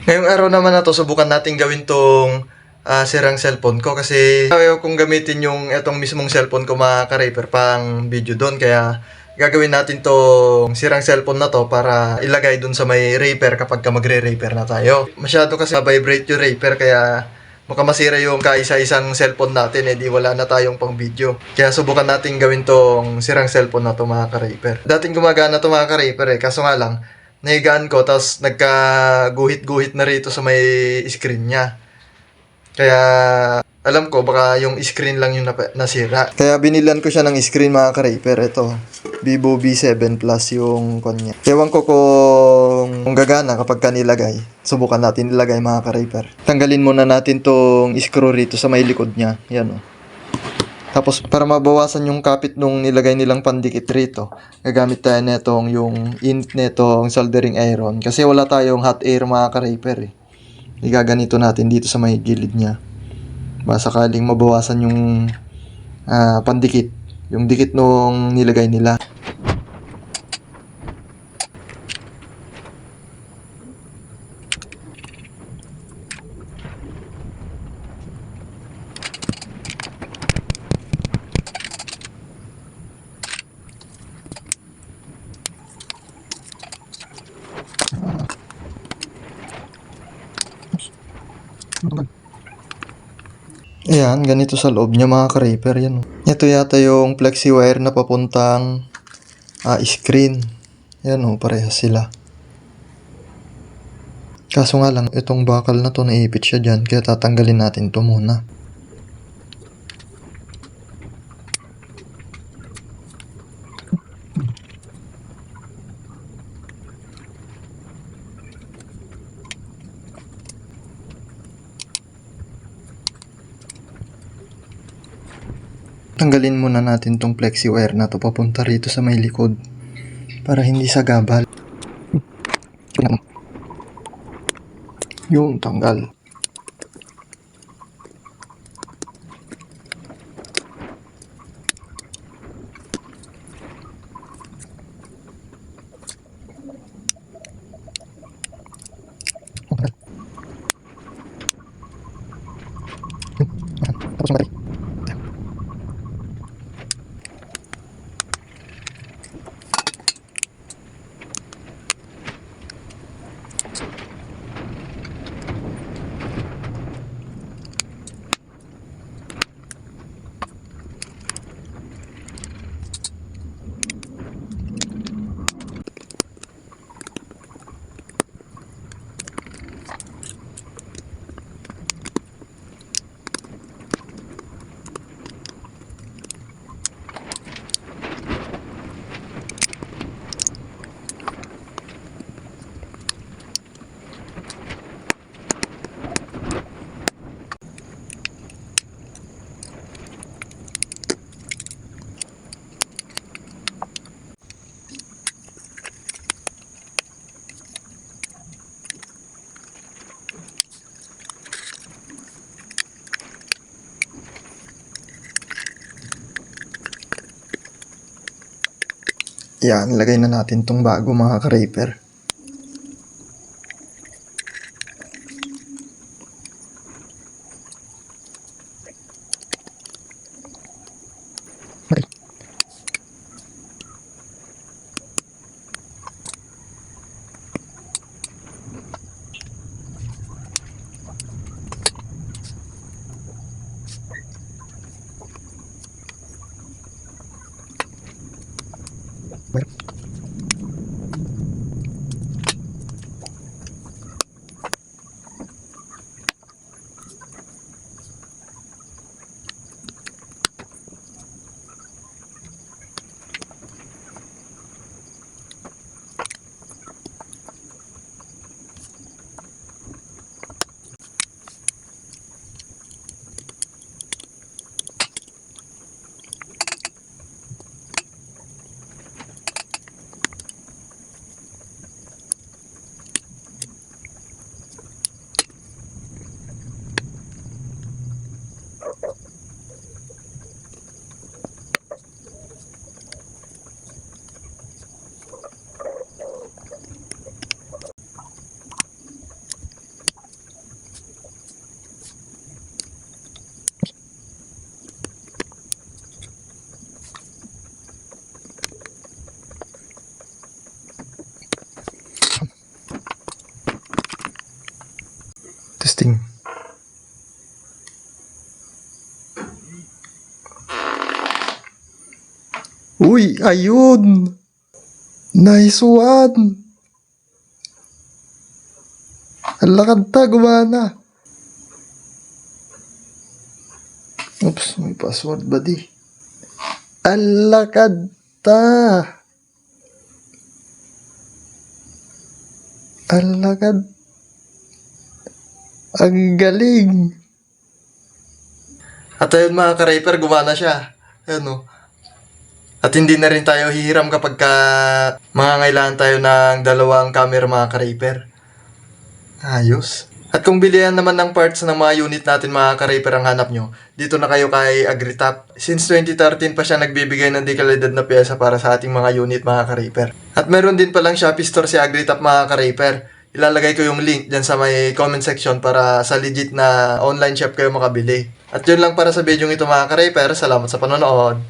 Ngayong araw naman na to, subukan natin gawin tong sirang cellphone ko kasi ayaw kong gamitin yung etong mismong cellphone ko mga ka-raper pang video doon. Kaya gagawin natin tong sirang cellphone na to para ilagay dun sa may raper kapag ka magre-raper na tayo. Masyado kasi vibrate yung raper kaya baka masira yung kaisa-isang cellphone natin, di wala na tayong pang video. Kaya subukan natin gawin tong sirang cellphone na to mga ka-raper. Dating gumagana to mga ka-raper kaso nga lang nahigaan ko, tapos nagkaguhit-guhit na rito sa may screen niya. Kaya alam ko baka yung screen lang yung nasira. Kaya binilan ko siya ng screen mga ka-raper. Ito, Vivo V7 Plus yung kanya. Ewan ko kung gagana kapag kanilagay. Subukan natin ilagay mga ka-raper. Tanggalin muna natin tong screw rito sa may likod niya. Yan o. Tapos para mabawasan yung kapit nung nilagay nilang pandikit rito, gagamit tayo netong yung int netong soldering iron kasi wala tayong hot air mga ka-raper. Igaganito natin dito sa may gilid niya. Baka sakaling mabawasan yung pandikit, yung dikit nung nilagay nila. Ayan, ganito sa loob niya mga ka-raper. Yan. Ito yata yung flexi wire na papuntang screen. Yan o, parehas sila. Kaso nga lang, itong bakal na to naipit siya dyan, kaya tatanggalin natin to muna. Tanggalin muna natin tong flexi wire na to papunta rito sa may likod para hindi sagabal. Yung tanggal. Tapos matay. Yan, lagay na natin tong bago mga ka-raper. Testing. Uy, ayun! Nice one! Ang lakad gumana. Oops, may password ba di? Ang lakad Ang lakad. Ang galing. At ayun mga ka-Rayper, gumana siya. Ayun o. At hindi na rin tayo hihiram kapag mangangailangan tayo ng dalawang camera mga ka-Rayper. Ayos. At kung bilihan naman ng parts ng mga unit natin mga ka-Rayper ang hanap nyo, dito na kayo kay Agritap. Since 2013 pa siya nagbibigay ng di kalidad na pyesa para sa ating mga unit mga ka-Rayper. At meron din palang Shopee store si Agritap mga ka-Rayper. Ilalagay ko yung link dyan sa may comment section para sa legit na online shop kayo makabili. At yun lang para sa video ito mga ka-Rayper. Salamat sa panonood.